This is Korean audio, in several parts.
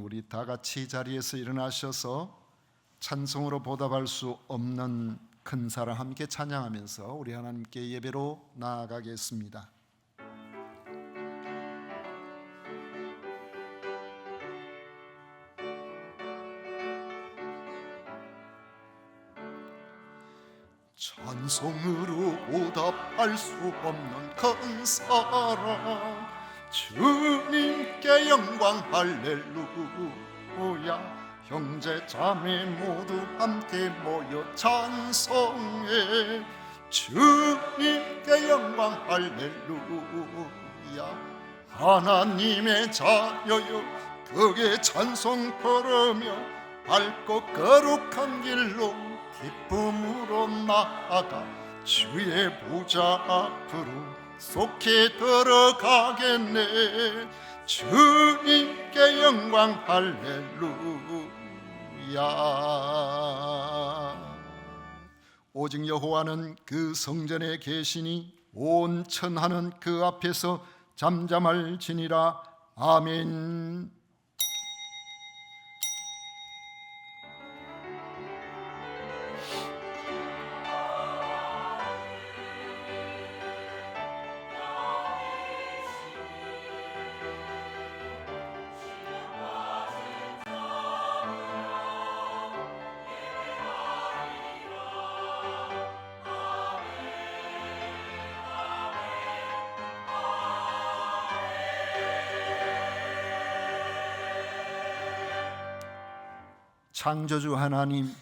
우리 다 같이 자리에서 일어나셔서 찬송으로 보답할 수 없는 큰 사랑 함께 찬양하면서 우리 하나님께 예배로 나아가겠습니다. 찬송으로 보답할 수 없는 큰 사랑, 주님께 영광 할렐루야. 형제 자매 모두 함께 모여 찬송해. 주님께 영광 할렐루야. 하나님의 자녀여 그의 찬송 부르며 밝고 거룩한 길로 기쁨으로 나아가 주의 보좌 앞으로 속히 들어가겠네. 주님께 영광 할렐루야. 오직 여호와는 그 성전에 계시니 온 천하는 그 앞에서 잠잠할지니라. 아멘. 창조주 하나님,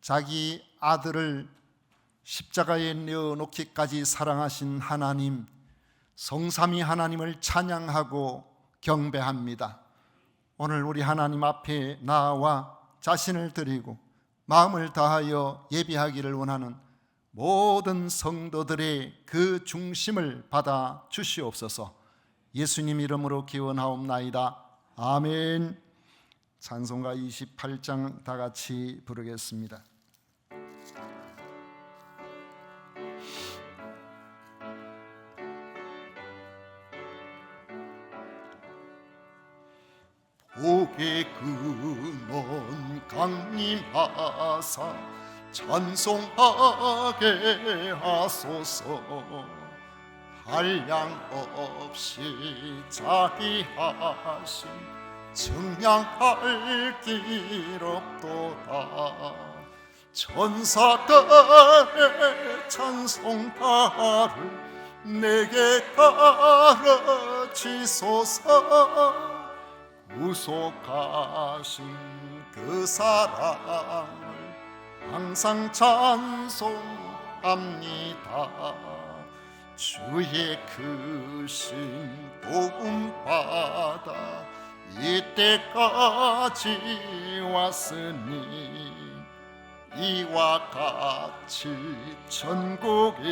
자기 아들을 십자가에 내어놓기까지 사랑하신 하나님, 성삼위 하나님을 찬양하고 경배합니다. 오늘 우리 하나님 앞에 나와 자신을 드리고 마음을 다하여 예배하기를 원하는 모든 성도들의 그 중심을 받아 주시옵소서. 예수님 이름으로 기원하옵나이다. 아멘. 찬송가 28장 다 같이 부르겠습니다. 복의 근원 강림하사 찬송하게 하소서. 한량 없이 자비하신 증량할 길 없도다. 천사들의 찬송가를 내게 가르치소서. 구속하신 그 사랑을 항상 찬송합니다. 주의 크신 도움 받아 이때까지 왔으니 이와 같이 천국에도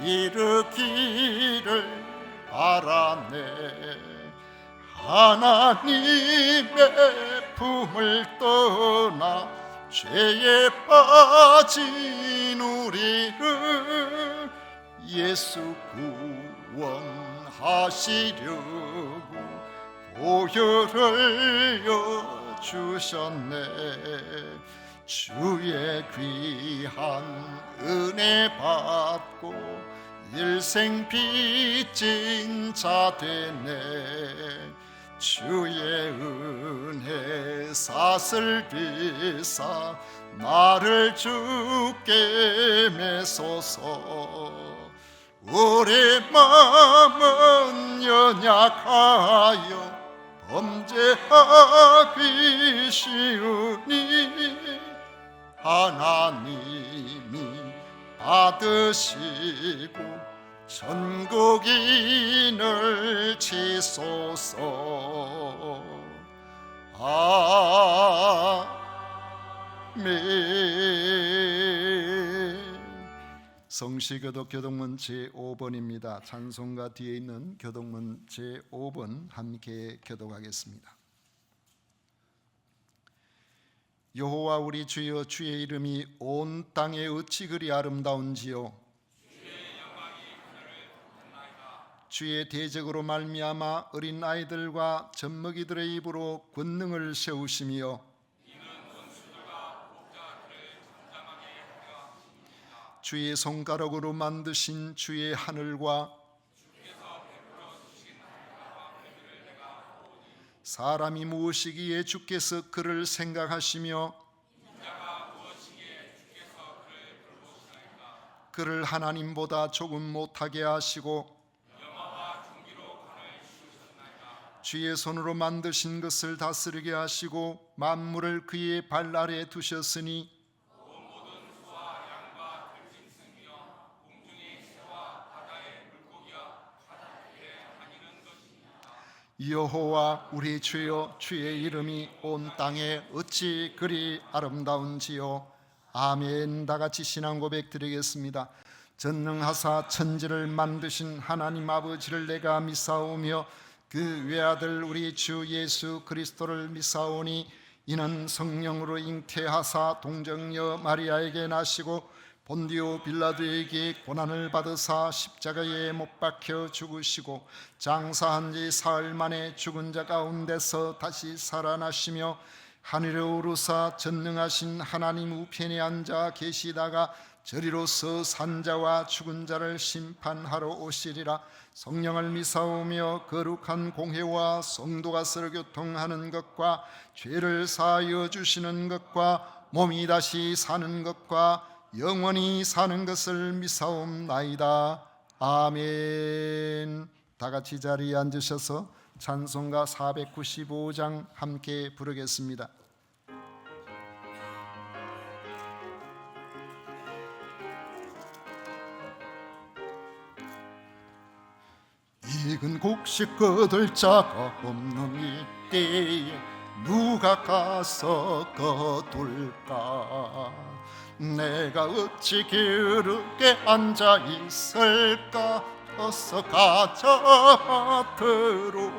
이르기를 바라네. 하나님의 품을 떠나 죄에 빠진 우리를 예수 구원하시려고 보혈을 주셨네. 주의 귀한 은혜 받고 일생 빚진 자 되네. 주의 은혜 사슬 비사 나를 주께 메소서. 우리 마음은 연약하여 범죄하기 쉬우니 하나님이 받으시고 천국인을 치소서. 아멘. 성시교독 교독문 제5번입니다. 찬송가 뒤에 있는 교독문 제5번 함께 교독하겠습니다. 여호와 우리 주여, 주의 이름이 온 땅에 어찌 그리 아름다운지요. 주의 대적으로 말미암아 어린 아이들과 젖먹이들의 입으로 권능을 세우시며 주의 손가락으로 만드신 주의 하늘과 사람이 무엇이기에 주께서 그를 생각하시며 그를 하나님보다 조금 못하게 하시고 주의 손으로 만드신 것을 다스리게 하시고 만물을 그의 발 아래에 두셨으니 여호와 우리 주여, 주의 이름이 온 땅에 어찌 그리 아름다운지요. 아멘. 다 같이 신앙 고백 드리겠습니다. 전능하사 천지를 만드신 하나님 아버지를 내가 믿사오며 그 외아들 우리 주 예수 그리스도를 믿사오니 이는 성령으로 잉태하사 동정녀 마리아에게 나시고 본디오 빌라도에게 고난을 받으사 십자가에 못 박혀 죽으시고 장사한 지 사흘 만에 죽은 자 가운데서 다시 살아나시며 하늘에 오르사 전능하신 하나님 우편에 앉아 계시다가 저리로서 산자와 죽은 자를 심판하러 오시리라. 성령을 믿사오며 거룩한 공회와 성도가 서로 교통하는 것과 죄를 사하여 주시는 것과 몸이 다시 사는 것과 영원히 사는 것을 믿사옵나이다. 아멘. 다 같이 자리에 앉으셔서 찬송가 495장 함께 부르겠습니다. 익은 곡식 거둘 자가 없는 이때에 누가 가서 거둘까? 내가 어찌 게으르게 앉아 있을까? 어서 가자 들어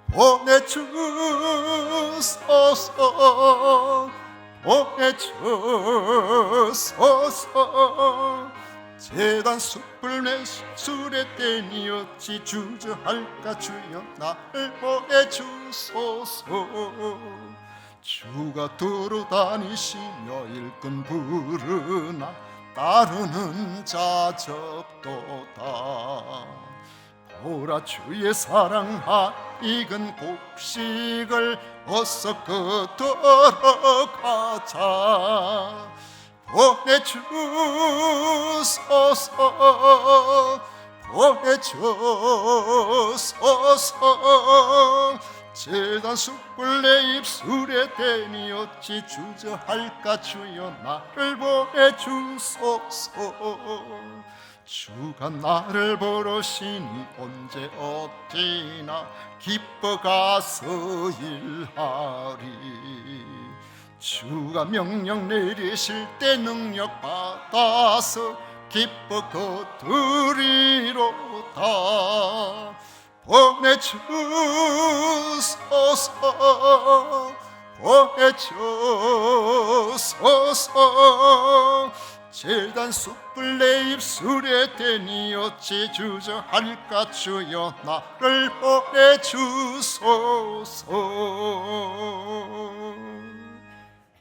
보내주소서 보내주소서. 재단 숯불 내 술에 떼니 어찌 주저할까? 주여 나를 보내주소서. 주가 두루다니시며 일꾼 부르나 따르는 자 적도다. 보라 주의 사랑하 익은 곡식을 어서 거두러 가자. 보내주소서 보내주소서. 재단 숯불 내 입술에 대니 어찌 주저할까? 주여 나를 보내주소서. 주가 나를 부르시니 언제 어찌나 기뻐 가서 일하리. 주가 명령 내리실 때 능력 받아서 기뻐 거두리로다. 보내주소서 보내주소서. 재단 숯불 내 입술에 대니 어찌 주저할까? 주여 나를 보내주소서.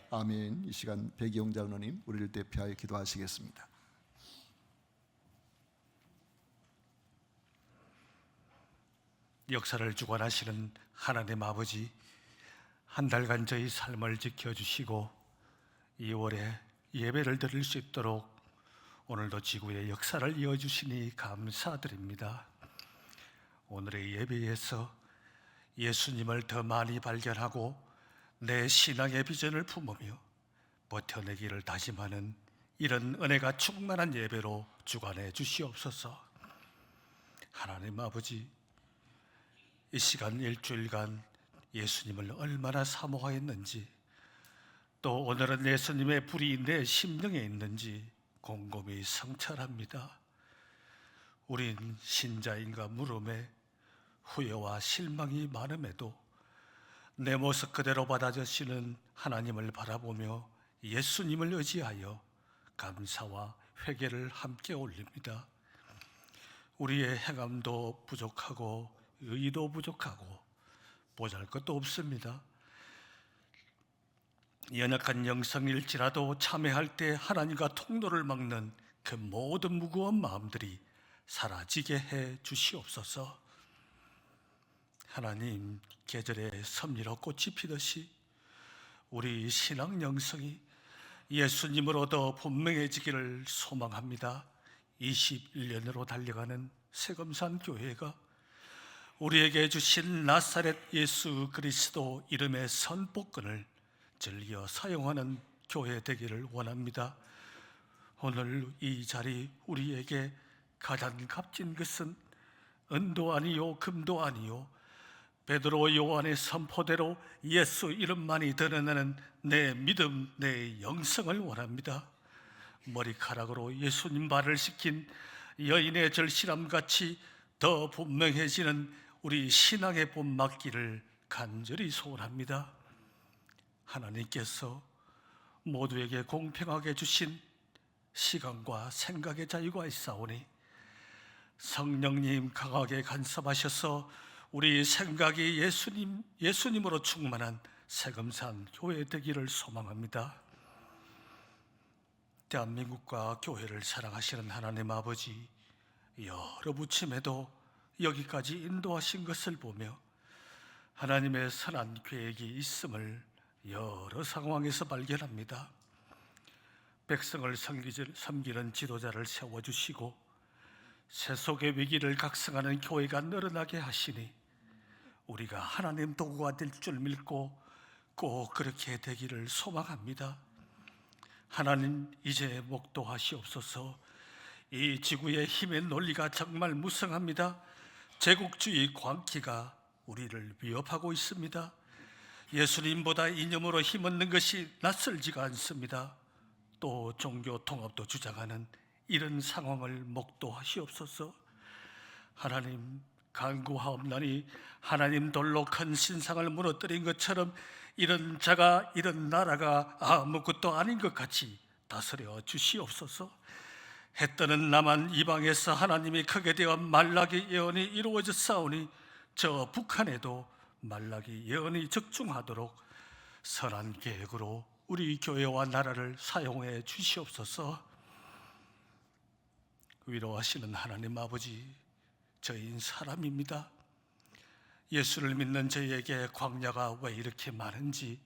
아멘. 이 시간 백이용 장로님 우리를 대표하여 기도하시겠습니다. 역사를 주관하시는 하나님 아버지, 한 달간 저희 삶을 지켜주시고 2월에 예배를 드릴 수 있도록 오늘도 지구의 역사를 이어주시니 감사드립니다. 오늘의 예배에서 예수님을 더 많이 발견하고 내 신앙의 비전을 품으며 버텨내기를 다짐하는 이런 은혜가 충만한 예배로 주관해 주시옵소서. 하나님 아버지, 이 시간 일주일간 예수님을 얼마나 사모하였는지, 또 오늘은 예수님의 불이 내 심령에 있는지 곰곰이 성찰합니다. 우린 신자인가 물음에 후회와 실망이 많음에도 내 모습 그대로 받아주시는 하나님을 바라보며 예수님을 의지하여 감사와 회개를 함께 올립니다. 우리의 행함도 부족하고 의도 부족하고 보잘것도 없습니다. 연약한 영성일지라도 참회할 때 하나님과 통로를 막는 그 모든 무거운 마음들이 사라지게 해 주시옵소서. 하나님, 계절에 섭리로 꽃이 피듯이 우리 신앙 영성이 예수님으로 더 분명해지기를 소망합니다. 21년으로 달려가는 세금산 교회가 우리에게 주신 나사렛 예수 그리스도 이름의 선포권을 즐겨 사용하는 교회 되기를 원합니다. 오늘 이 자리 우리에게 가장 값진 것은 은도 아니요 금도 아니요 베드로 요한의 선포대로 예수 이름만이 드러나는 내 믿음, 내 영성을 원합니다. 머리카락으로 예수님 말을 시킨 여인의 절실함같이 더 분명해지는 우리 신앙의 봄 맞기를 간절히 소원합니다. 하나님께서 모두에게 공평하게 주신 시간과 생각의 자유가 있사오니 성령님 강하게 간섭하셔서 우리 생각이 예수님으로 충만한 세금산 교회 되기를 소망합니다. 대한민국과 교회를 사랑하시는 하나님 아버지, 여러 부침에도 여기까지 인도하신 것을 보며 하나님의 선한 계획이 있음을 여러 상황에서 발견합니다. 백성을 섬기는 지도자를 세워주시고 세속의 위기를 각성하는 교회가 늘어나게 하시니 우리가 하나님 도구가 될 줄 믿고 꼭 그렇게 되기를 소망합니다. 하나님, 이제 목도하시옵소서. 이 지구의 힘의 논리가 정말 무성합니다. 제국주의 광기가 우리를 위협하고 있습니다. 예수님보다 이념으로 힘없는 것이 낯설지가 않습니다. 또 종교 통합도 주장하는 이런 상황을 목도하시옵소서. 하나님, 간구하옵나니 하나님 돌로 큰 신상을 무너뜨린 것처럼 이런 자가, 이런 나라가 아무것도 아닌 것 같이 다스려 주시옵소서. 해 뜨는 남한 이방에서 하나님이 크게 되어 말라기 예언이 이루어졌사오니 저 북한에도 말라기 예언이 적중하도록 선한 계획으로 우리 교회와 나라를 사용해 주시옵소서. 위로하시는 하나님 아버지, 저희는 사람입니다. 예수를 믿는 저희에게 광야가 왜 이렇게 많은지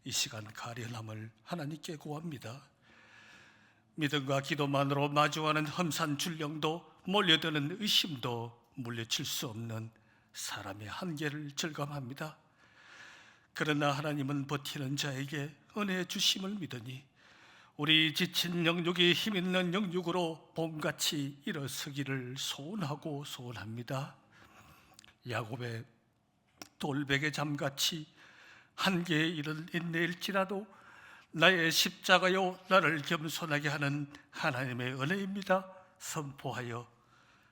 이 시간 가련함을 하나님께 구합니다. 믿음과 기도만으로 마주하는 험산 줄령도 몰려드는 의심도 물리칠 수 없는 사람의 한계를 절감합니다. 그러나 하나님은 버티는 자에게 은혜 주심을 믿으니 우리 지친 영육이 힘있는 영육으로 봄같이 일어서기를 소원하고 소원합니다. 야곱의 돌베개 잠같이 한계에 이른 인내일지라도 나의 십자가요 나를 겸손하게 하는 하나님의 은혜입니다. 선포하여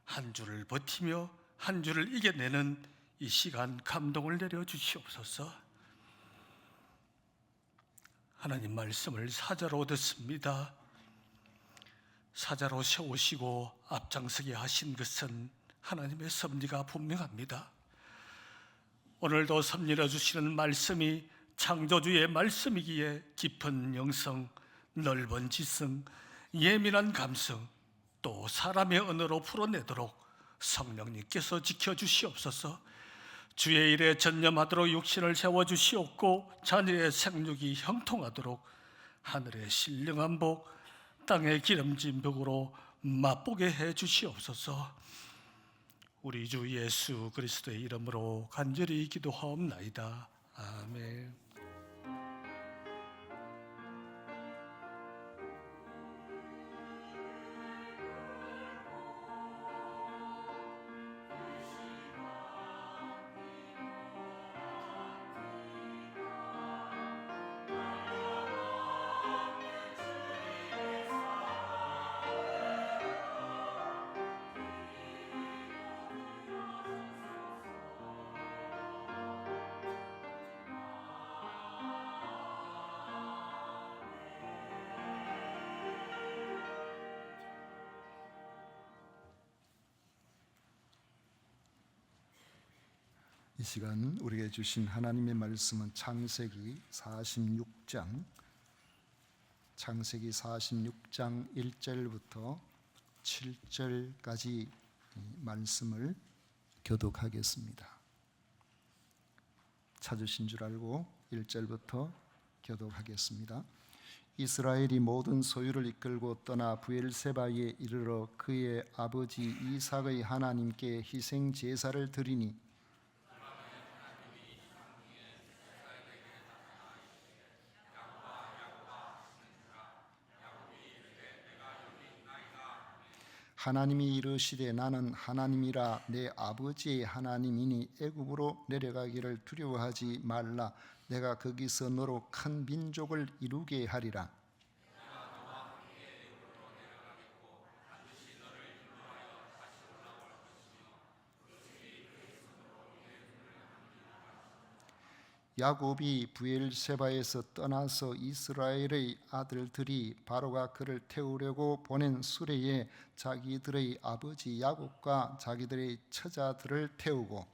한 주를 버티며 한 주를 이겨내는 이 시간 감동을 내려주시옵소서. 하나님 말씀을 사자로 듣습니다. 사자로 세우시고 앞장서게 하신 것은 하나님의 섭리가 분명합니다. 오늘도 섭리해 주시는 말씀이 창조주의 말씀이기에 깊은 영성, 넓은 지성, 예민한 감성, 또 사람의 언어로 풀어내도록 성령님께서 지켜주시옵소서. 주의 일에 전념하도록 육신을 세워주시옵고 자녀의 생육이 형통하도록 하늘의 신령한 복, 땅의 기름진 벽으로 맛보게 해주시옵소서. 우리 주 예수 그리스도의 이름으로 간절히 기도하옵나이다. 아멘. 이 시간 우리에게 주신 하나님의 말씀은 창세기 46장 1절부터 7절까지 말씀을 교독하겠습니다. 찾으신 줄 알고 1절부터 교독하겠습니다. 이스라엘이 모든 소유를 이끌고 떠나 브엘세바에 이르러 그의 아버지 이삭의 하나님께 희생 제사를 드리니 하나님이 이르시되 나는 하나님이라 내 아버지의 하나님이니 애굽으로 내려가기를 두려워하지 말라. 내가 거기서 너로 큰 민족을 이루게 하리라. 야곱이 브엘세바에서 떠나서 이스라엘의 아들들이 바로가 그를 태우려고 보낸 수레에 자기들의 아버지 야곱과 자기들의 처자들을 태우고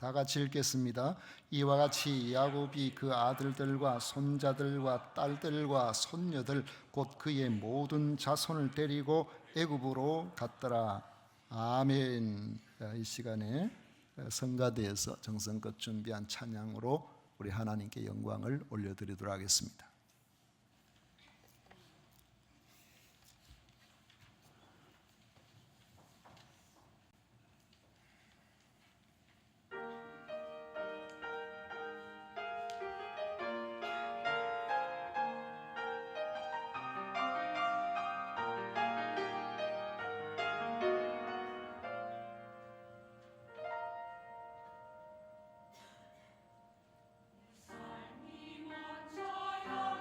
다 같이 읽겠습니다. 이와 같이 야곱이 그 아들들과 손자들과 딸들과 손녀들 곧 그의 모든 자손을 데리고 애굽으로 갔더라. 아멘. 이 시간에 성가대에서 정성껏 준비한 찬양으로 우리 하나님께 영광을 올려드리도록 하겠습니다. 삶이 먼저여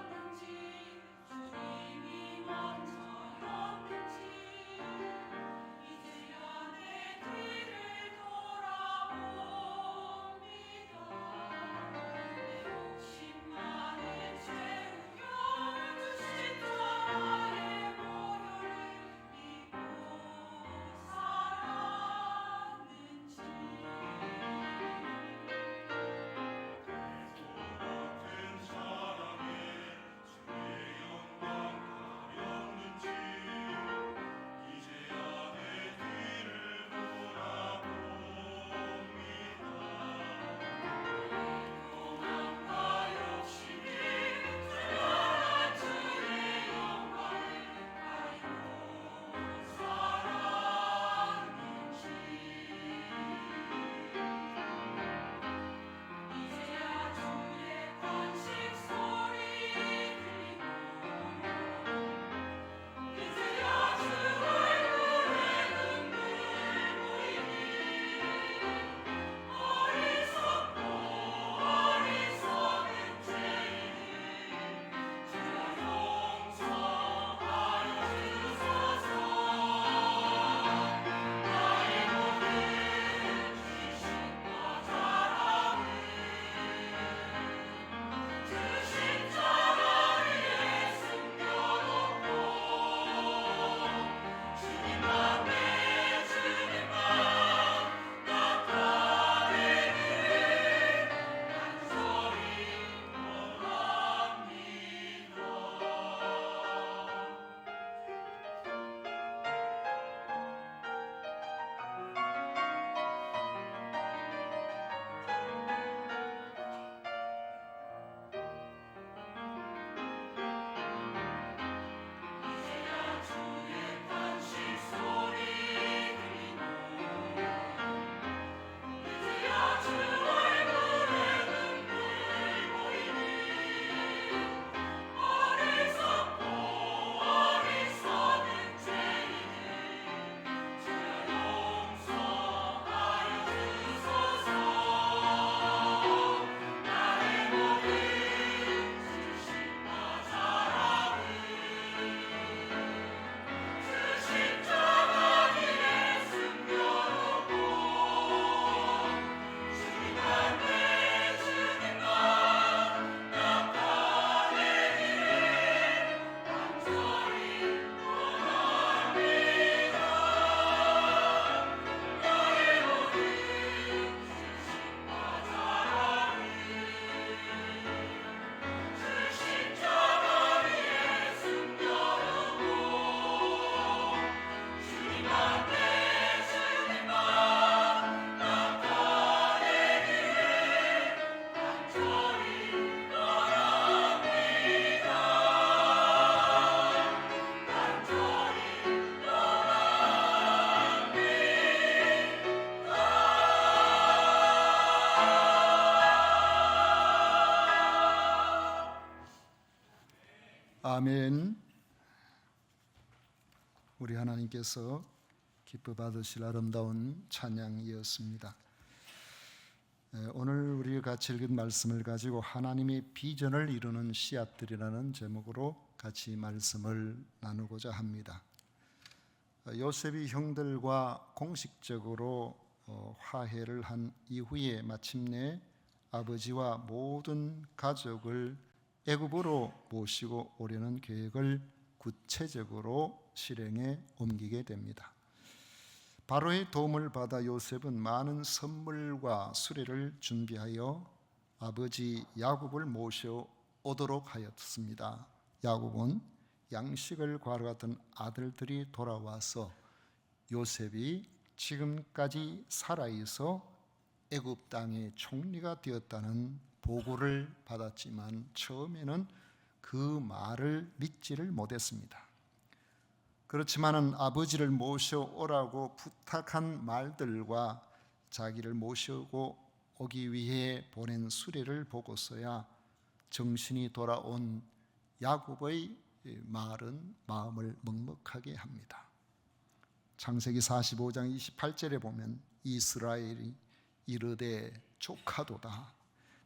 아멘. 우리 하나님께서 기뻐 받으실 아름다운 찬양이었습니다. 오늘 우리가 같이 읽은 말씀을 가지고 하나님의 비전을 이루는 씨앗들이라는 제목으로 같이 말씀을 나누고자 합니다. 요셉이 형들과 공식적으로 화해를 한 이후에 마침내 아버지와 모든 가족을 애굽으로 모시고 오려는 계획을 구체적으로 실행에 옮기게 됩니다. 바로의 도움을 받아 요셉은 많은 선물과 수레를 준비하여 아버지 야곱을 모셔오도록 하였습니다. 야곱은 양식을 구하러 갔던 아들들이 돌아와서 요셉이 지금까지 살아있어 애굽 땅의 총리가 되었다는 보고를 받았지만 처음에는 그 말을 믿지를 못했습니다. 그렇지만은 아버지를 모셔오라고 부탁한 말들과 자기를 모시고 오기 위해 보낸 수레를 보고서야 정신이 돌아온 야곱의 말은 마음을 먹먹하게 합니다. 창세기 45장 28절에 보면 이스라엘이 이르되 조카도다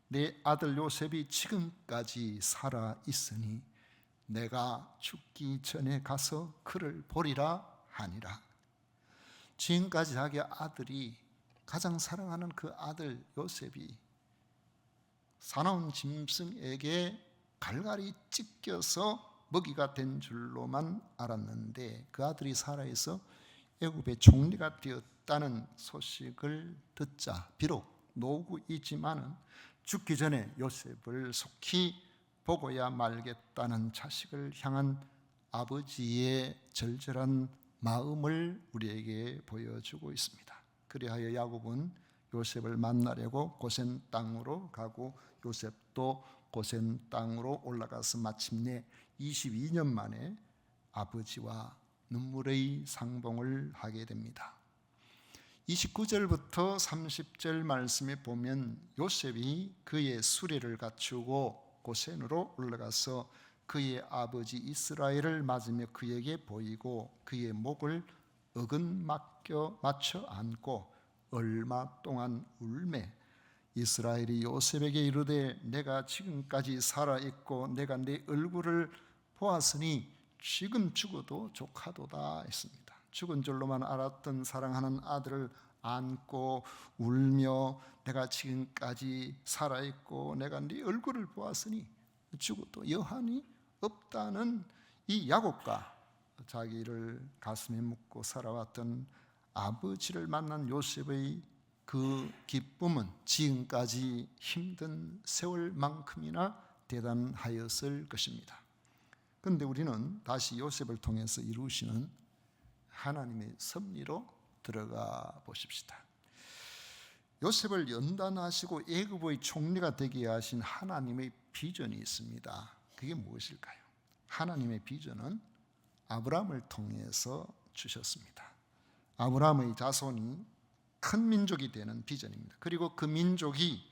내 아들 요셉이 지금까지 살아 있으니 내가 죽기 전에 가서 그를 보리라 하니라. 지금까지 자기 아들이 가장 사랑하는 그 아들 요셉이 사나운 짐승에게 갈갈이 찢겨서 먹이가 된 줄로만 알았는데 그 아들이 살아있어 애굽의 총리가 되었다는 소식을 듣자 비록 노구이지만은 죽기 전에 요셉을 속히 보고야 말겠다는 자식을 향한 아버지의 절절한 마음을 우리에게 보여주고 있습니다. 그리하여 야곱은 요셉을 만나려고 고센 땅으로 가고 요셉도 고센 땅으로 올라가서 마침내 22년 만에 아버지와 눈물의 상봉을 하게 됩니다. 29절부터 30절 말씀에 보면 요셉이 그의 수레를 갖추고 고센으로 올라가서 그의 아버지 이스라엘을 맞으며 그에게 보이고 그의 목을 맞춰 안고 얼마 동안 울매 이스라엘이 요셉에게 이르되 내가 지금까지 살아있고 내가 네 얼굴을 보았으니 지금 죽어도 조카도다 했습니다. 죽은 줄로만 알았던 사랑하는 아들을 안고 울며 내가 지금까지 살아있고 내가 네 얼굴을 보았으니 죽어도 여한이 없다는 이 야곱과 자기를 가슴에 묻고 살아왔던 아버지를 만난 요셉의 그 기쁨은 지금까지 힘든 세월만큼이나 대단하였을 것입니다. 그런데 우리는 다시 요셉을 통해서 이루시는 하나님의 섭리로 들어가 보십시다. 요셉을 연단하시고 애굽의 총리가 되게 하신 하나님의 비전이 있습니다. 그게 무엇일까요? 하나님의 비전은 아브라함을 통해서 주셨습니다. 아브라함의 자손이 큰 민족이 되는 비전입니다. 그리고 그 민족이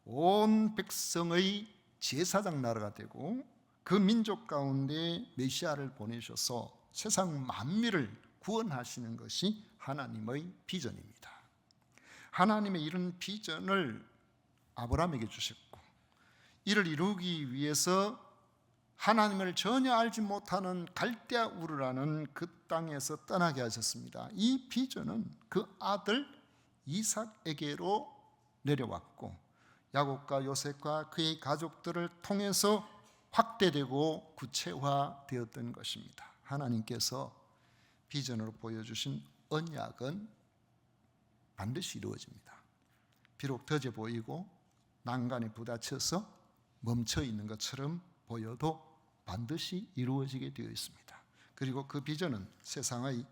온 백성의 제사장 나라가 되고 그 민족 가운데 메시아를 보내셔서 세상 만민을 구원하시는 것이 하나님의 비전입니다. 하나님의 이런 비전을 아브라함에게 주셨고 이를 이루기 위해서 하나님을 전혀 알지 못하는 갈대아 우르라는 그 땅에서 떠나게 하셨습니다. 이 비전은 그 아들 이삭에게로 내려왔고 야곱과 요셉과 그의 가족들을 통해서 확대되고 구체화되었던 것입니다. 하나님께서 비전으로 보여주신 언약은 반드시 이루어집니다. 비록 더뎌 보이고 난간에 부딪혀서 멈춰 있는 것처럼 보여도 반드시 이루어지게 되어 있습니다. 그리고 그 비전은 세상의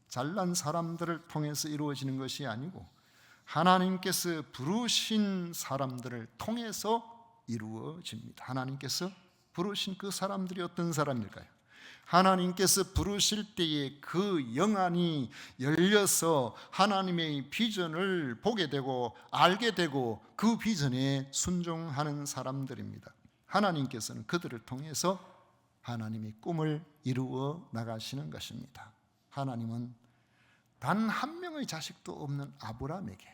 잘난 사람들을 통해서 이루어지는 것이 아니고 하나님께서 부르신 사람들을 통해서 이루어집니다. 하나님께서 부르신 그 사람들이 어떤 사람일까요? 하나님께서 부르실 때에 그 영안이 열려서 하나님의 비전을 보게 되고 알게 되고 그 비전에 순종하는 사람들입니다. 하나님께서는 그들을 통해서 하나님이 꿈을 이루어 나가시는 것입니다. 하나님은 단 한 명의 자식도 없는 아브라함에게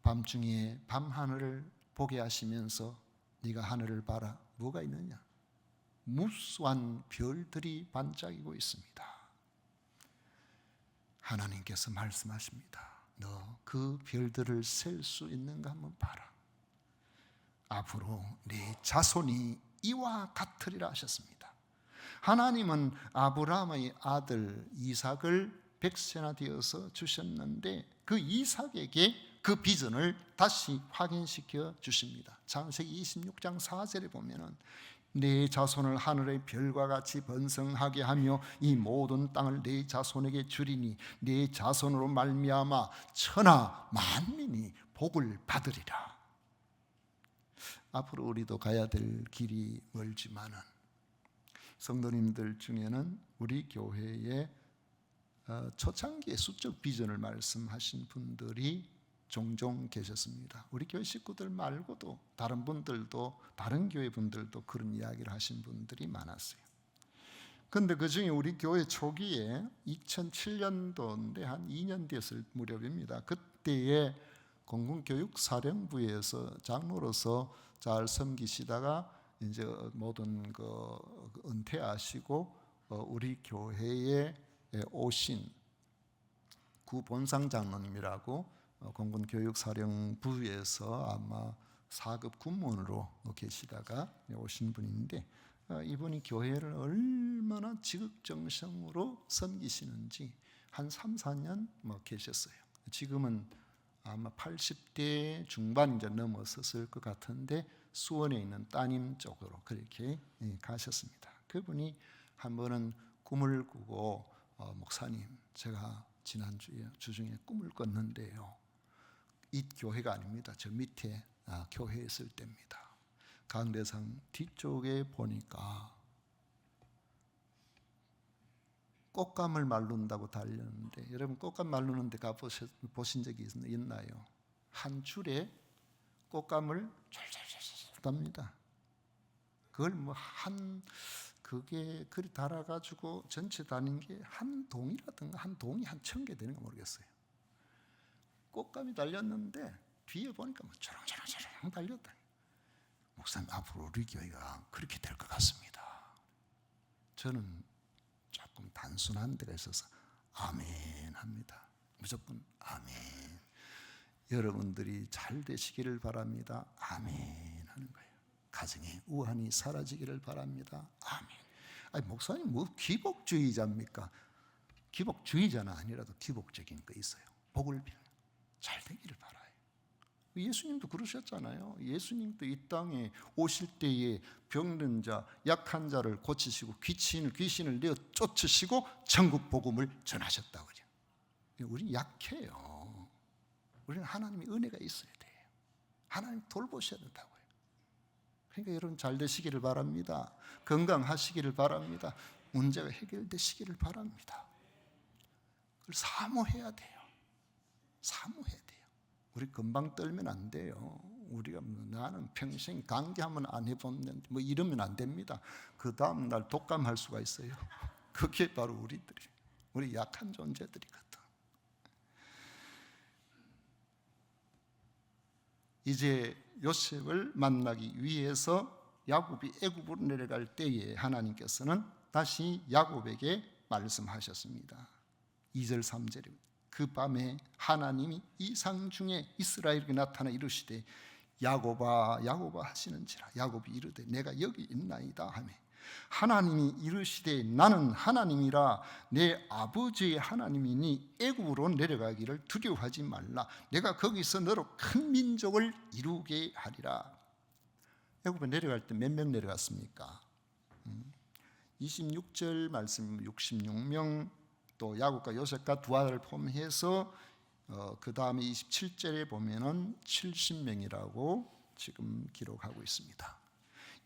밤중에 밤하늘을 보게 하시면서 네가 하늘을 봐라. 뭐가 있느냐? 무수한 별들이 반짝이고 있습니다. 하나님께서 말씀하십니다. 너 그 별들을 셀 수 있는가 한번 봐라. 앞으로 네 자손이 이와 같으리라 하셨습니다. 하나님은 아브라함의 아들 이삭을 백세나 주셨는데 그 이삭에게 그 비전을 다시 확인시켜 주십니다. 창세기 26장 4절에 보면은 네 자손을 하늘의 별과 같이 번성하게 하며 이 모든 땅을 네 자손에게 주리니 네 자손으로 말미암아 천하 만민이 복을 받으리라. 앞으로 우리도 가야 될 길이 멀지만은 성도님들 중에는 우리 교회에 초창기에 수적 비전을 말씀하신 분들이 종종 계셨습니다. 우리 교회 식구들 말고도 다른 분들도, 다른 교회 분들도 그런 이야기를 하신 분들이 많았어요. 그런데 그 중에 우리 교회 초기에 2007년도인데 한 2년 됐을 무렵입니다. 그때에 공군교육사령부에서 장로로서 잘 섬기시다가 이제 모든 그 은퇴하시고 우리 교회에 오신 구본상 장로님이라고 공군교육사령부에서 아마 4급 군무원으로 계시다가 오신 분인데 이분이 교회를 얼마나 지극정성으로 섬기시는지 한 3, 4년 계셨어요. 지금은 아마 80대 중반 이제 넘어섰을 것 같은데 수원에 있는 따님 쪽으로 그렇게 가셨습니다. 그분이 한 번은 꿈을 꾸고 목사님, 제가 지난주에 주중에 꿈을 꿨는데요. 이 교회가 아닙니다. 저 밑에 교회에 있을 때입니다. 강대상 뒤쪽에 보니까 꽃감을 말른다고 달렸는데 여러분 꽃감 말르는 데 가보신 적이 있나요? 한 줄에 꽃감을 쫄쫄쫄쫄 답니다. 그걸 그게 그리 달아가지고 전체 다닌 게 한 동이라든가 한 동이 한 1000개 되는 거 모르겠어요. 꽃감이 달렸는데 뒤에 보니까 초롱초롱초롱 달렸다. 목사님 앞으로 우리 교회가 그렇게 될 것 같습니다. 저는 조금 단순한 데가 있어서 아멘 합니다. 무조건 아멘. 여러분들이 잘 되시기를 바랍니다. 아멘 하는 거예요. 가정에 우환이 사라지기를 바랍니다. 아멘. 아니, 목사님 뭐 기복주의자입니까? 기복주의자는 아니라도 기복적인 거 있어요. 복을 빌 잘 되기를 바라요. 예수님도 그러셨잖아요. 예수님도 이 땅에 오실 때에 병든 자, 약한 자를 고치시고 귀신을 내어 쫓으시고 천국 복음을 전하셨다고 그죠. 우리는 약해요. 우리는 하나님의 은혜가 있어야 돼요. 하나님 돌보셔야 된다고요. 그러니까 여러분 잘 되시기를 바랍니다. 건강하시기를 바랍니다. 문제가 해결되시기를 바랍니다. 그걸 사모해야 돼요. 사모해야 돼요. 우리 금방 떨면 안 돼요. 우리가 나는 평생 강기 한번 안 해봤는데 뭐 이러면 안 됩니다. 그 다음 날 독감할 수가 있어요. 그게 바로 우리 약한 존재들이거든. 이제 요셉을 만나기 위해서 야곱이 애굽으로 내려갈 때에 하나님께서는 다시 야곱에게 말씀하셨습니다. 2절 3절입니다. 그 밤에 하나님이 이상 중에 이스라엘에게 나타나 이르시되 야곱아 야곱아 하시는지라. 야곱이 이르되 내가 여기 있나이다 하며 하나님이 이르시되 나는 하나님이라 내 아버지의 하나님이니 애굽으로 내려가기를 두려워하지 말라. 내가 거기서 너로 큰 민족을 이루게 하리라. 애굽에 내려갈 때 몇 명 내려갔습니까? 26절 말씀 66명, 또 야곱과 요셉과 두 아들을 포함해서 그 다음에 27절에 보면은 70명이라고 지금 기록하고 있습니다.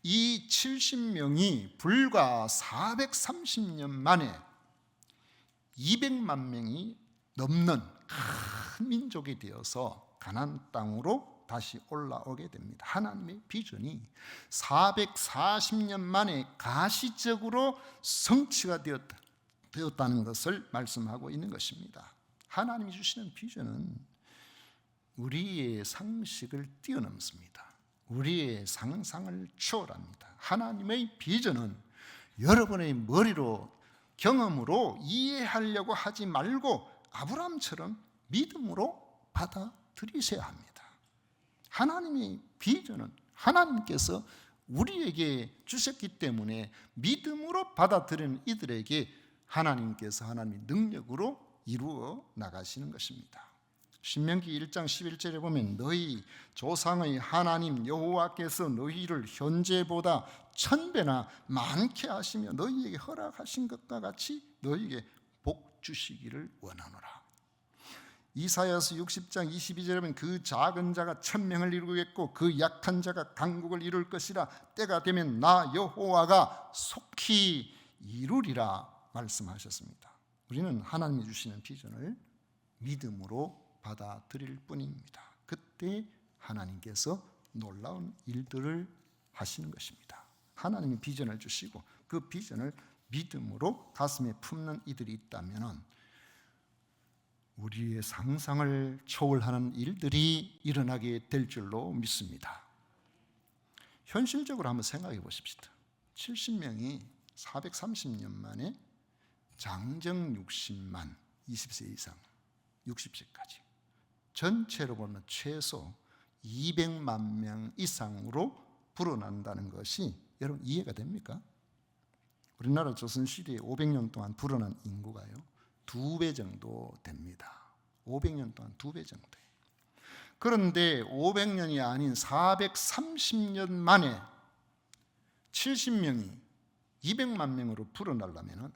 이 70명이 불과 430년 만에 200만 명이 넘는 큰 민족이 되어서 가나안 땅으로 다시 올라오게 됩니다. 하나님의 비전이 440년 만에 가시적으로 성취가 되었다는 것을 말씀하고 있는 것입니다. 하나님이 주시는 비전은 우리의 상식을 뛰어넘습니다. 우리의 상상을 초월합니다. 하나님의 비전은 여러분의 머리로 경험으로 이해하려고 하지 말고 아브라함처럼 믿음으로 받아들이셔야 합니다. 하나님의 비전은 하나님께서 우리에게 주셨기 때문에 믿음으로 받아들이는 이들에게 하나님께서 하나님의 능력으로 이루어 나가시는 것입니다. 신명기 1장 11절에 보면 너희 조상의 하나님 여호와께서 너희를 현재보다 1000배나 많게 하시며 너희에게 허락하신 것과 같이 너희에게 복 주시기를 원하노라. 이사야서 60장 22절에 보면 그 작은 자가 1000명을 이루겠고 그 약한 자가 강국을 이룰 것이라. 때가 되면 나 여호와가 속히 이루리라 말씀하셨습니다. 우리는 하나님이 주시는 비전을 믿음으로 받아들일 뿐입니다. 그때 하나님께서 놀라운 일들을 하시는 것입니다. 하나님이 비전을 주시고 그 비전을 믿음으로 가슴에 품는 이들이 있다면 우리의 상상을 초월하는 일들이 일어나게 될 줄로 믿습니다. 현실적으로 한번 생각해 보십시다. 70명이 430년 만에 장정 60만 20세 이상 60세까지 전체로 보면 최소 200만 명 이상으로 불어난다는 것이 여러분 이해가 됩니까? 우리나라 조선시대에 500년 동안 불어난 인구가요 2배 정도 됩니다. 500년 동안 2배 정도. 그런데 500년이 아닌 430년 만에 70명이 200만 명으로 불어나려면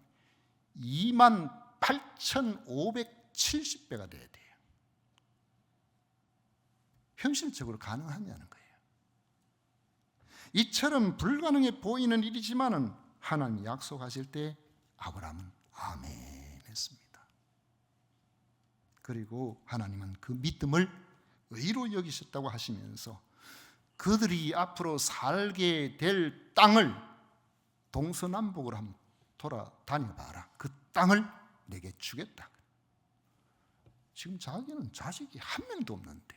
28,570배가 돼야 돼요. 현실적으로 가능하냐는 거예요. 이처럼 불가능해 보이는 일이지만은 하나님 약속하실 때 아브라함은 아멘 했습니다. 그리고 하나님은 그 믿음을 의로 여기셨다고 하시면서 그들이 앞으로 살게 될 땅을 동서남북으로 한번 돌아다녀 봐라. 그 땅을 내게 주겠다. 지금 자기는 자식이 한 명도 없는데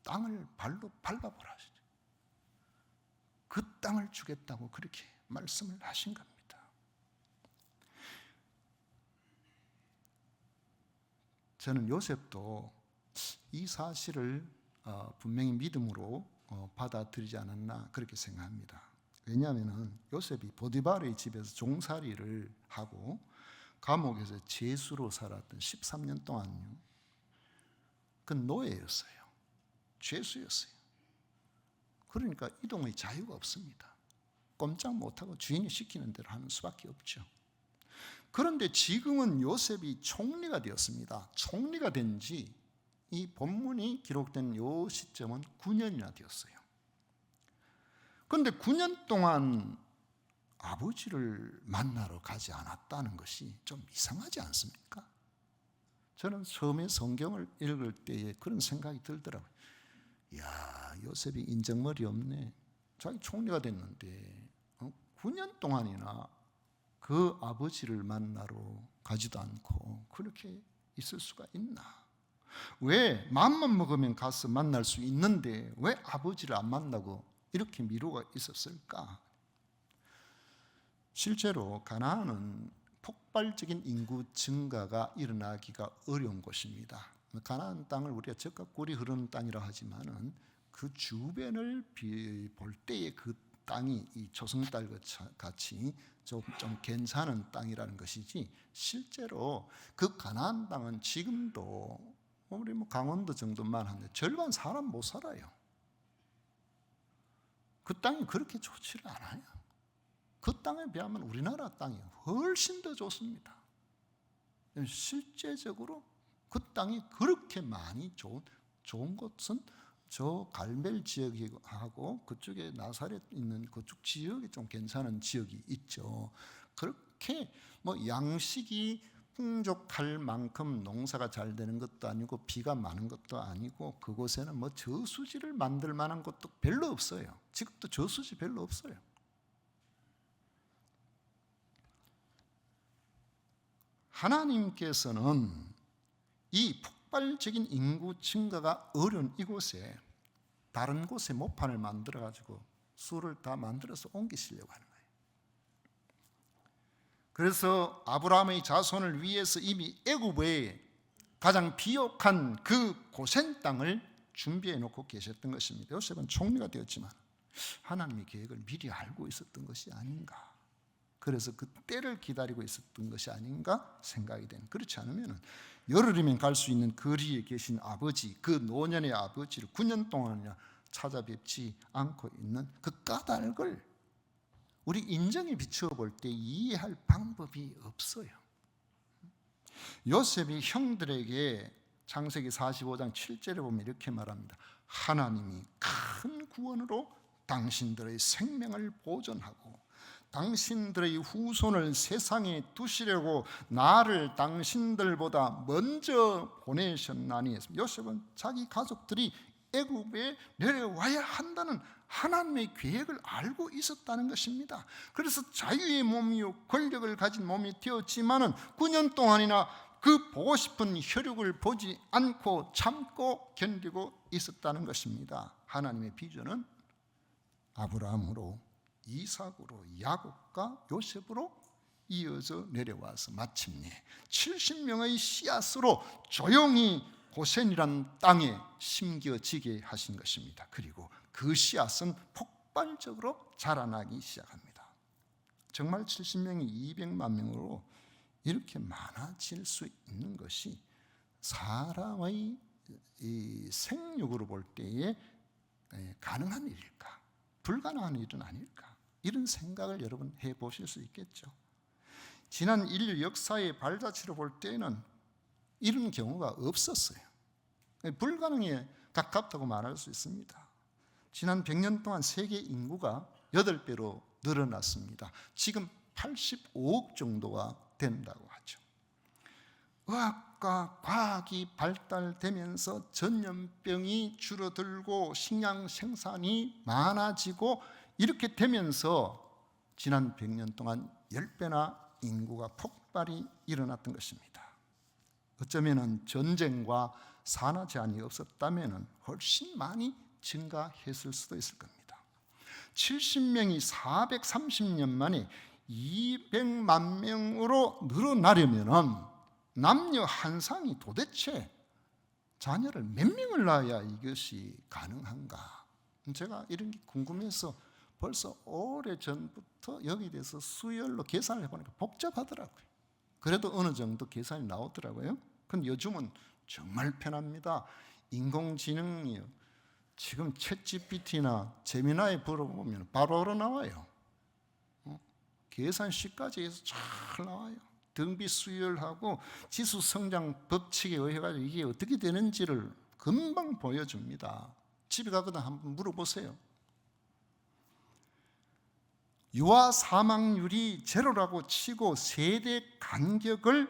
땅을 발로 밟아보라. 그 땅을 주겠다고 그렇게 말씀을 하신 겁니다. 저는 요셉도 이 사실을 분명히 믿음으로 받아들이지 않았나 그렇게 생각합니다. 왜냐하면 요셉이 보디발의 집에서 종살이를 하고 감옥에서 죄수로 살았던 13년 동안요. 그 노예였어요. 죄수였어요. 그러니까 이동의 자유가 없습니다. 꼼짝 못하고 주인이 시키는 대로 하는 수밖에 없죠. 그런데 지금은 요셉이 총리가 되었습니다. 총리가 된 지 이 본문이 기록된 요 시점은 9년이나 되었어요. 그런데 9년 동안 아버지를 만나러 가지 않았다는 것이 좀 이상하지 않습니까? 저는 처음에 성경을 읽을 때에 그런 생각이 들더라고요. 야, 요셉이 인정머리 없네. 자기 총리가 됐는데 9년 동안이나 그 아버지를 만나러 가지도 않고 그렇게 있을 수가 있나? 왜 마음만 먹으면 가서 만날 수 있는데 왜 아버지를 안 만나고 이렇게 미루가 있었을까? 실제로 가나안은 폭발적인 인구 증가가 일어나기가 어려운 곳입니다. 가나안 땅을 우리가 적과 꿀이 흐르는 땅이라 하지만은 그 주변을 볼 때에 그 땅이 이 조선 땅 같이 좀 괜찮은 땅이라는 것이지 실제로 그 가나안 땅은 지금도 우리 강원도 정도만 한데 절반 사람 못 살아요. 그 땅이 그렇게 좋지를 않아요. 그 땅에 비하면 우리나라 땅이 훨씬 더 좋습니다. 실제적으로 그 땅이 그렇게 많이 좋은 곳은 저 갈멜 지역하고 그쪽에 나사렛 있는 그쪽 지역이 좀 괜찮은 지역이 있죠. 그렇게 양식이 풍족할 만큼 농사가 잘 되는 것도 아니고 비가 많은 것도 아니고 그곳에는 뭐 저수지를 만들 만한 것도 별로 없어요. 지금도 저수지 별로 없어요. 하나님께서는 이 폭발적인 인구 증가가 어려운 이곳에 다른 곳에 모판을 만들어 가지고 수를 다 만들어서 옮기시려고 하는 거예요. 그래서 아브라함의 자손을 위해서 이미 애굽의 가장 비옥한 그 고센 땅을 준비해 놓고 계셨던 것입니다. 요셉은 총리가 되었지만 하나님의 계획을 미리 알고 있었던 것이 아닌가. 그래서 그 때를 기다리고 있었던 것이 아닌가 생각이 되는. 그렇지 않으면 열흘이면 갈 수 있는 거리에 계신 아버지, 그 노년의 아버지를 9년 동안이나 찾아뵙지 않고 있는 그 까닭을 우리 인정에 비추어 볼 때 이해할 방법이 없어요. 요셉이 형들에게 창세기 45장 7절에 보면 이렇게 말합니다. 하나님이 큰 구원으로 당신들의 생명을 보존하고 당신들의 후손을 세상에 두시려고 나를 당신들보다 먼저 보내셨나니. 요셉은 자기 가족들이 애굽에 내려와야 한다는 하나님의 계획을 알고 있었다는 것입니다. 그래서 자유의 몸이요 권력을 가진 몸이 되었지만은 9년 동안이나 그 보고 싶은 혈육을 보지 않고 참고 견디고 있었다는 것입니다. 하나님의 비전은 아브라함으로 이삭으로 야곱과 요셉으로 이어져 내려와서 마침내 70명의 씨앗으로 조용히 고센이란 땅에 심겨지게 하신 것입니다. 그리고 그 씨앗은 폭발적으로 자라나기 시작합니다. 정말 70명이 200만 명으로 이렇게 많아질 수 있는 것이 사람의 이 생육으로 볼 때에 가능한 일일까? 불가능한 일은 아닐까? 이런 생각을 여러분 해보실 수 있겠죠. 지난 인류 역사의 발자취로 볼 때는 이런 경우가 없었어요. 불가능에 가깝다고 말할 수 있습니다. 지난 100년 동안 세계 인구가 8배로 늘어났습니다. 지금 85억 정도가 된다고 하죠. 의학과 과학이 발달되면서 전염병이 줄어들고 식량 생산이 많아지고 이렇게 되면서 지난 100년 동안 10배나 인구가 폭발이 일어났던 것입니다. 어쩌면 전쟁과 산화 제한이 없었다면 훨씬 많이 증가했을 수도 있을 겁니다. 70명이 430년 만에 200만 명으로 늘어나려면 남녀 한 쌍이 도대체 자녀를 몇 명을 낳아야 이것이 가능한가? 제가 이런 게 궁금해서 벌써 오래전부터 여기에 대해서 수열로 계산을 해보니까 복잡하더라고요. 그래도 어느 정도 계산이 나오더라고요. 근데 요즘은 정말 편합니다. 인공지능이요. 지금 챗GPT나 제미나이 물어보면 바로 나와요. 계산식까지 해서 잘 나와요. 등비 수열하고 지수 성장 법칙에 의해 가지고 이게 어떻게 되는지를 금방 보여줍니다. 집에 가거나 한번 물어보세요. 유아 사망률이 제로라고 치고 세대 간격을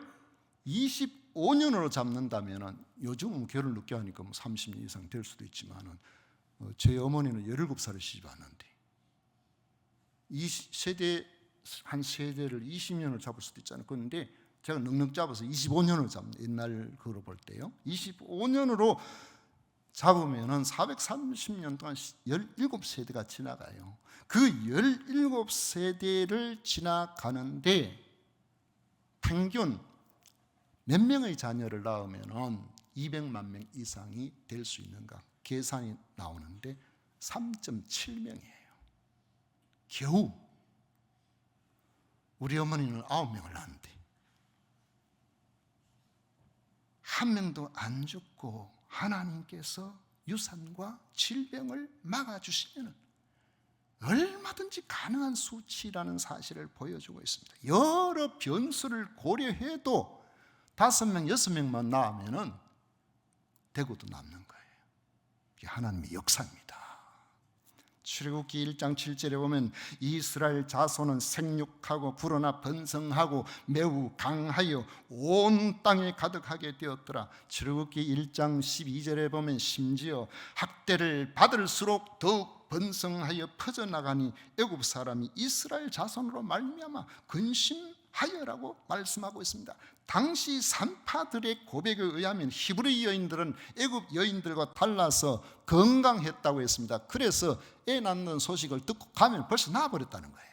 25년으로 잡는다면 요즘은 결혼 늦게 하니까 뭐 30년 이상 될 수도 있지만 제 어머니는 17살에 시집왔는데 이 세대 한 세대를 20년을 잡을 수도 있잖아요. 그런데 제가 넉넉 잡아서 25년을 잡는 옛날 거로 볼 때요. 25년으로 잡으면은 430년 동안 17세대가 지나가요. 그 17세대를 지나가는데 평균 몇 명의 자녀를 낳으면은 200만 명 이상이 될 수 있는가? 계산이 나오는데 3.7명이에요. 겨우 우리 어머니는 9명을 낳았는데 한 명도 안 죽고 하나님께서 유산과 질병을 막아주시면 얼마든지 가능한 수치라는 사실을 보여주고 있습니다. 여러 변수를 고려해도 5명, 6명만 낳으면 대구도 남는 거예요. 이게 하나님의 역사입니다. 출애굽기 1장 7절에 보면 이스라엘 자손은 생육하고 불어나 번성하고 매우 강하여 온 땅에 가득하게 되었더라. 출애굽기 1장 12절에 보면 심지어 학대를 받을수록 더욱 번성하여 퍼져나가니 애굽 사람이 이스라엘 자손으로 말미암아 근심하여라고 말씀하고 있습니다. 당시 산파들의 고백에 의하면 히브리 여인들은 애굽 여인들과 달라서 건강했다고 했습니다. 그래서 애 낳는 소식을 듣고 가면 벌써 낳아버렸다는 거예요.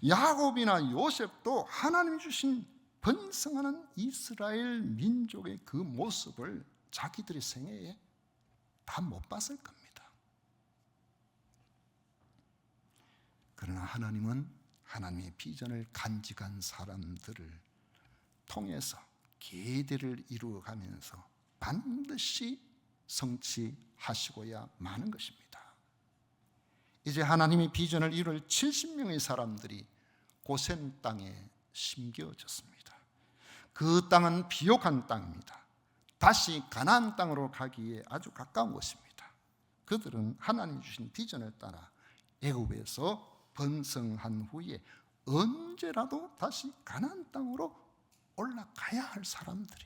야곱이나 요셉도 하나님이 주신 번성하는 이스라엘 민족의 그 모습을 자기들의 생애에 다 못 봤을 겁니다. 그러나 하나님은 하나님의 비전을 간직한 사람들을 통해서 계대를 이루어가면서 반드시 성취하시고야 마는 것입니다. 이제 하나님의 비전을 이룰 70명의 사람들이 고센 땅에 심겨졌습니다. 그 땅은 비옥한 땅입니다. 다시 가나안 땅으로 가기에 아주 가까운 곳입니다. 그들은 하나님이 주신 비전을 따라 애굽에서 번성한 후에 언제라도 다시 가나안 땅으로 올라가야 할 사람들이.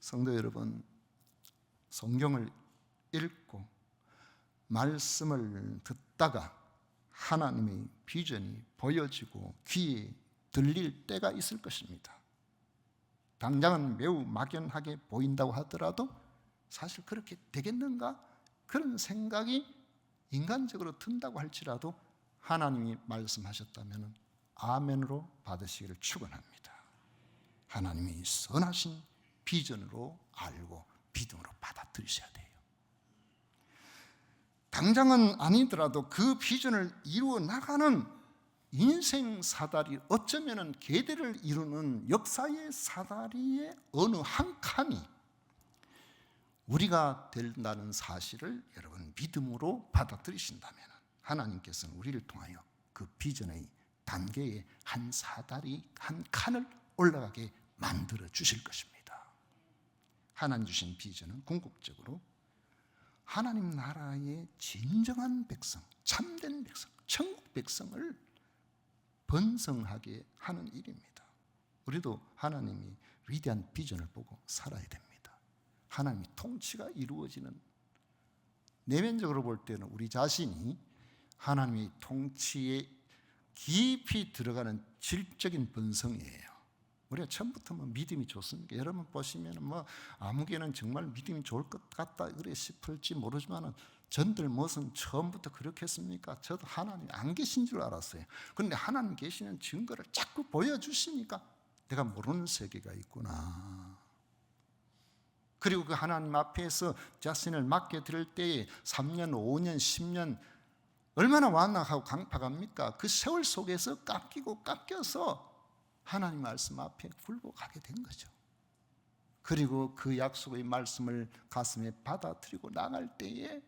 성도 여러분, 성경을 읽고 말씀을 듣다가 하나님의 비전이 보여지고 귀에 들릴 때가 있을 것입니다. 당장은 매우 막연하게 보인다고 하더라도 사실 그렇게 되겠는가? 그런 생각이 인간적으로 든다고 할지라도 하나님이 말씀하셨다면 아멘으로 받으시기를 축원합니다. 하나님이 선하신 비전으로 알고 믿음으로 받아들이셔야 돼요. 당장은 아니더라도 그 비전을 이루어 나가는 인생 사다리, 어쩌면 계대를 이루는 역사의 사다리의 어느 한 칸이 우리가 된다는 사실을 여러분 믿음으로 받아들이신다면 하나님께서는 우리를 통하여 그 비전의 단계의 한 사다리, 한 칸을 올라가게 만들어 주실 것입니다. 하나님 주신 비전은 궁극적으로 하나님 나라의 진정한 백성, 참된 백성, 천국 백성을 번성하게 하는 일입니다. 우리도 하나님이 위대한 비전을 보고 살아야 됩니다. 하나님의 통치가 이루어지는, 내면적으로 볼 때는 우리 자신이 하나님의 통치에 깊이 들어가는 질적인 번성이에요. 우리가 처음부터 믿음이 좋습니까? 여러분 보시면 아무개는 정말 믿음이 좋을 것 같다 그래 싶을지 모르지만 전들 무슨 처음부터 그렇겠습니까? 저도 하나님 안 계신 줄 알았어요. 그런데 하나님 계시는 증거를 자꾸 보여주시니까 내가 모르는 세계가 있구나. 그리고 그 하나님 앞에서 자신을 맡게 될 때에 3년, 5년, 10년 얼마나 완악하고 강팍합니까? 그 세월 속에서 깎여서 하나님 말씀 앞에 굴복하게 된 거죠. 그리고 그 약속의 말씀을 가슴에 받아들이고 나갈 때에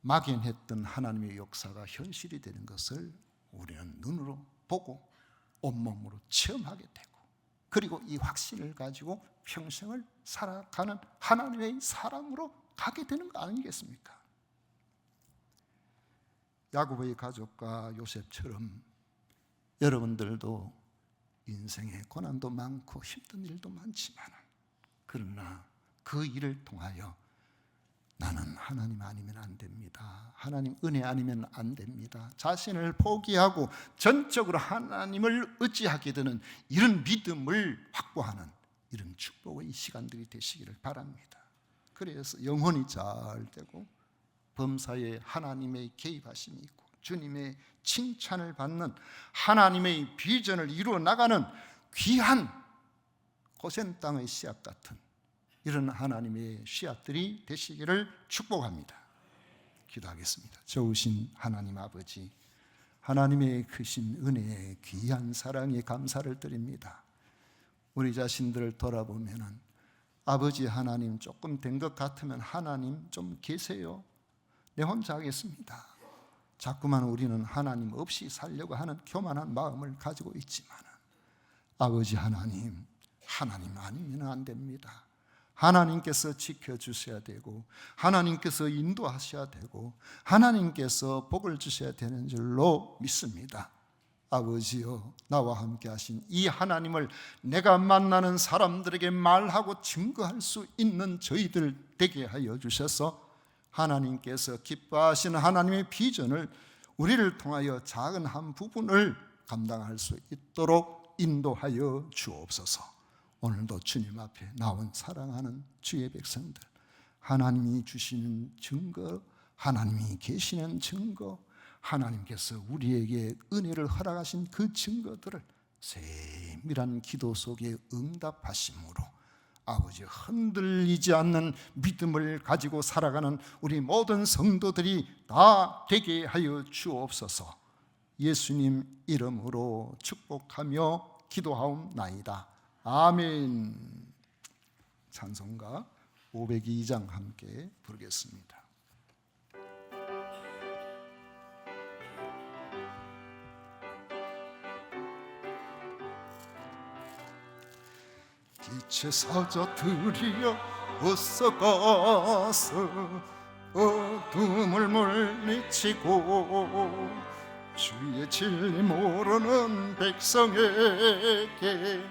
막연했던 하나님의 역사가 현실이 되는 것을 우리는 눈으로 보고 온몸으로 체험하게 되고, 그리고 이 확신을 가지고 평생을 살아가는 하나님의 사람으로 가게 되는 거 아니겠습니까? 야곱의 가족과 요셉처럼 여러분들도 인생에 고난도 많고 힘든 일도 많지만, 그러나 그 일을 통하여 나는 하나님 아니면 안 됩니다, 하나님 은혜 아니면 안 됩니다, 자신을 포기하고 전적으로 하나님을 의지하게 되는 이런 믿음을 확보하는 이런 축복의 시간들이 되시기를 바랍니다. 그래서 영혼이 잘 되고 범사에 하나님의 개입하심이 있고 주님의 칭찬을 받는 하나님의 비전을 이루어 나가는 귀한 고센 땅의 씨앗 같은 이런 하나님의 씨앗들이 되시기를 축복합니다. 기도하겠습니다. 좋으신 하나님 아버지, 하나님의 크신 은혜에 귀한 사랑에 감사를 드립니다. 우리 자신들을 돌아보면 아버지 하나님 조금 된 것 같으면 하나님 좀 계세요, 내 혼자 하겠습니다. 자꾸만 우리는 하나님 없이 살려고 하는 교만한 마음을 가지고 있지만 아버지 하나님, 하나님 아니면 안 됩니다. 하나님께서 지켜주셔야 되고 하나님께서 인도하셔야 되고 하나님께서 복을 주셔야 되는 줄로 믿습니다. 아버지여, 나와 함께 하신 이 하나님을 내가 만나는 사람들에게 말하고 증거할 수 있는 저희들 되게 하여 주셔서 하나님께서 기뻐하시는 하나님의 비전을 우리를 통하여 작은 한 부분을 감당할 수 있도록 인도하여 주옵소서. 오늘도 주님 앞에 나온 사랑하는 주의 백성들, 하나님이 주시는 증거, 하나님이 계시는 증거, 하나님께서 우리에게 은혜를 허락하신 그 증거들을 세밀한 기도 속에 응답하심으로 아버지 흔들리지 않는 믿음을 가지고 살아가는 우리 모든 성도들이 다 되게 하여 주옵소서. 예수님 이름으로 축복하며 기도하옵나이다. 아멘. 찬송가 502장 함께 부르겠습니다. 빛의 사자들이여 어서 가서 어둠을 물리치고 주의 진리 모르는 백성에게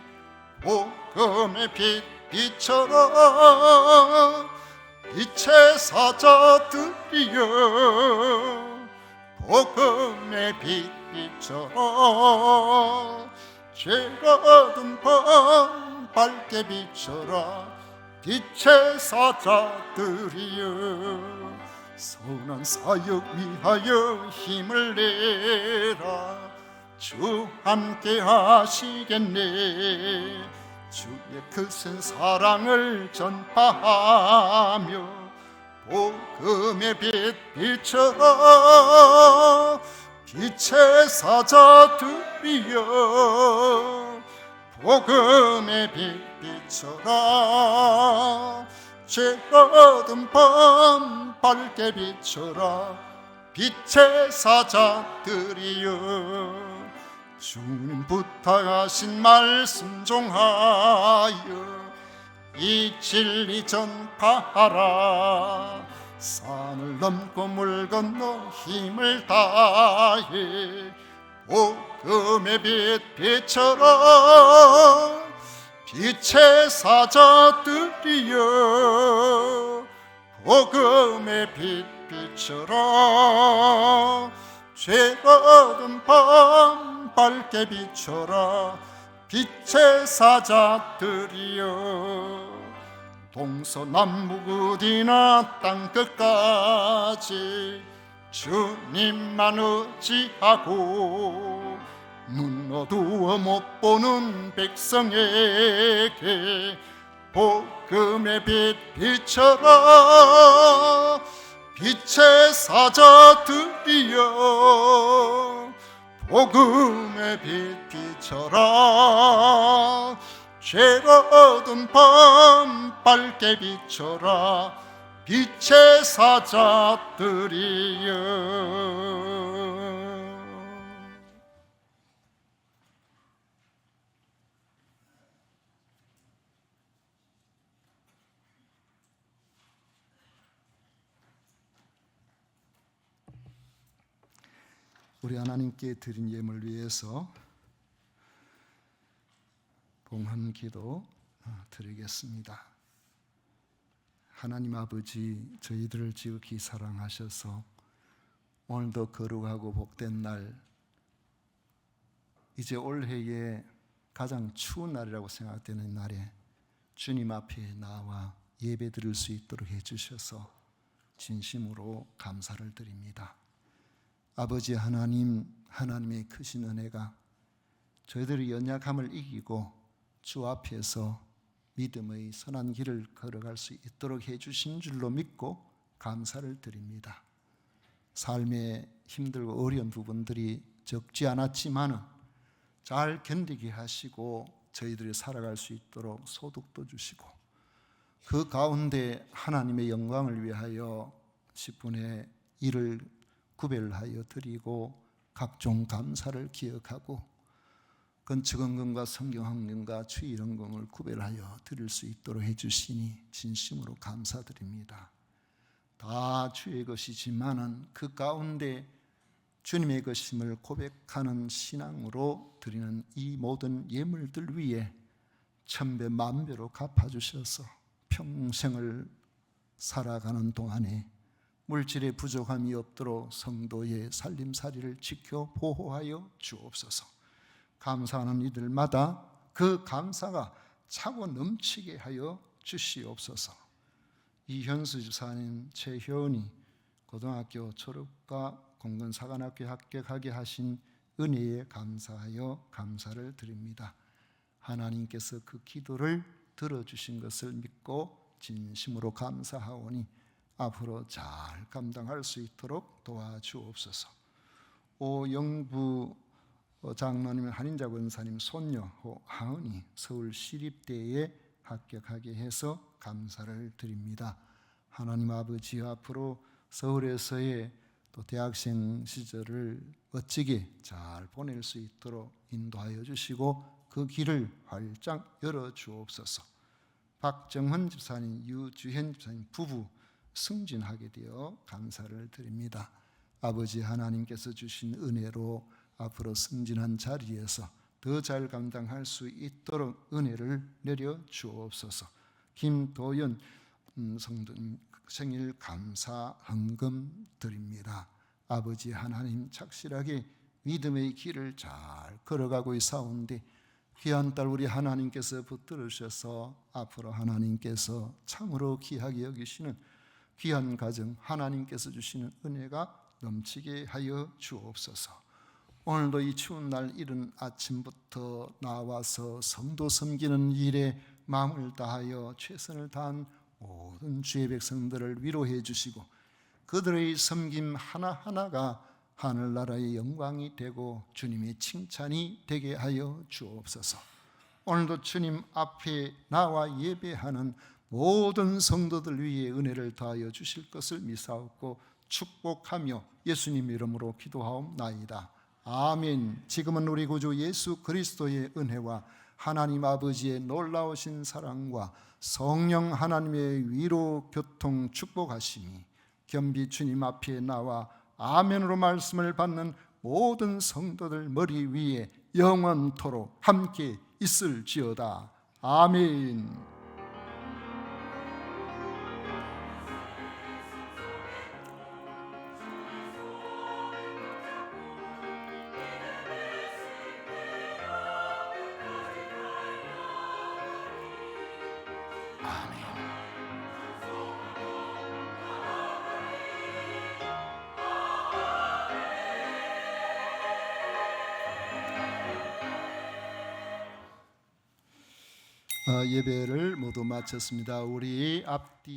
복음의 빛 비춰라. 빛의 사자들이여 복음의 빛 비춰라. 죄가 얻은 밤 밝게 비춰라. 빛의 사자들이여 선한 사역 위하여 힘을 내라. 주 함께 하시겠네. 주의 크신 사랑을 전파하며 복음의 빛 비춰라. 빛의 사자들이여 복음의 빛 비춰라. 죄가 얻은 밤 밝게 비춰라. 빛의 사자들이여 주님 부탁하신 말씀 종하여 이 진리 전파하라. 산을 넘고 물 건너 힘을 다해 복음의 빛 비춰라. 빛의 사자들이여 복음의 빛 비춰라. 죄가 얻은 밤 밝게 비춰라. 빛의 사자들이여 동서남북 어디나 땅끝까지 주님만 의지하고 눈 어두워 못 보는 백성에게 복음의 빛 비춰라. 빛의 사자들이여 복음의 빛 비춰라. 죄가 얻은 밤 밝게 비춰라. 빛의 사자들이여. 우리 하나님께 드린 예물 위해서 봉헌기도 드리겠습니다. 하나님 아버지, 저희들을 지극히 사랑하셔서 오늘도 거룩하고 복된 날, 이제 올해의 가장 추운 날이라고 생각되는 날에 주님 앞에 나와 예배 드릴 수 있도록 해주셔서 진심으로 감사를 드립니다. 아버지 하나님, 하나님의 크신 은혜가 저희들의 연약함을 이기고 주 앞에서 믿음의 선한 길을 걸어갈 수 있도록 해주신 줄로 믿고 감사를 드립니다. 삶의 힘들고 어려운 부분들이 적지 않았지만은 잘 견디게 하시고 저희들이 살아갈 수 있도록 소득도 주시고 그 가운데 하나님의 영광을 위하여 10분의 1을 구별하여 드리고 각종 감사를 기억하고 건축헌금과 성경헌금과 추일헌금을 구별하여 드릴 수 있도록 해주시니 진심으로 감사드립니다. 다 주의 것이지만은 그 가운데 주님의 것임을 고백하는 신앙으로 드리는 이 모든 예물들 위에 천배 만배로 갚아주셔서 평생을 살아가는 동안에 물질의 부족함이 없도록 성도의 살림살이를 지켜 보호하여 주옵소서. 감사하는 이들마다 그 감사가 차고 넘치게 하여 주시옵소서. 이현수 집사님, 최효은이 고등학교 졸업과 공군사관학교 합격하게 하신 은혜에 감사하여 감사를 드립니다. 하나님께서 그 기도를 들어주신 것을 믿고 진심으로 감사하오니 앞으로 잘 감당할 수 있도록 도와주옵소서. 오영부 장로님, 한인자 권사님 손녀 하은이 서울시립대에 합격하게 해서 감사를 드립니다. 하나님 아버지, 앞으로 서울에서의 또 대학생 시절을 멋지게 잘 보낼 수 있도록 인도하여 주시고 그 길을 활짝 열어 주옵소서. 박정헌 집사님, 유주현 집사님 부부 승진하게 되어 감사를 드립니다. 아버지 하나님께서 주신 은혜로 앞으로 승진한 자리에서 더 잘 감당할 수 있도록 은혜를 내려 주옵소서. 김도연 성도님 생일 감사 헌금 드립니다. 아버지 하나님, 착실하게 믿음의 길을 잘 걸어가고 있사온데 귀한 딸 우리 하나님께서 붙들어 주셔서 앞으로 하나님께서 참으로 귀하게 여기시는 귀한 가정, 하나님께서 주시는 은혜가 넘치게 하여 주옵소서. 오늘도 이 추운 날 이른 아침부터 나와서 성도 섬기는 일에 마음을 다하여 최선을 다한 모든 주의 백성들을 위로해 주시고 그들의 섬김 하나하나가 하늘나라의 영광이 되고 주님의 칭찬이 되게 하여 주옵소서. 오늘도 주님 앞에 나와 예배하는 모든 성도들 위에 은혜를 더하여 주실 것을 믿사옵고 축복하며 예수님 이름으로 기도하옵나이다. 아멘. 지금은 우리 구주 예수 그리스도의 은혜와 하나님 아버지의 놀라우신 사랑과 성령 하나님의 위로 교통 축복하심이 겸비 주님 앞에 나와 아멘으로 말씀을 받는 모든 성도들 머리 위에 영원토록 함께 있을지어다. 아멘. 예배를 모두 마쳤습니다. 우리 앞뒤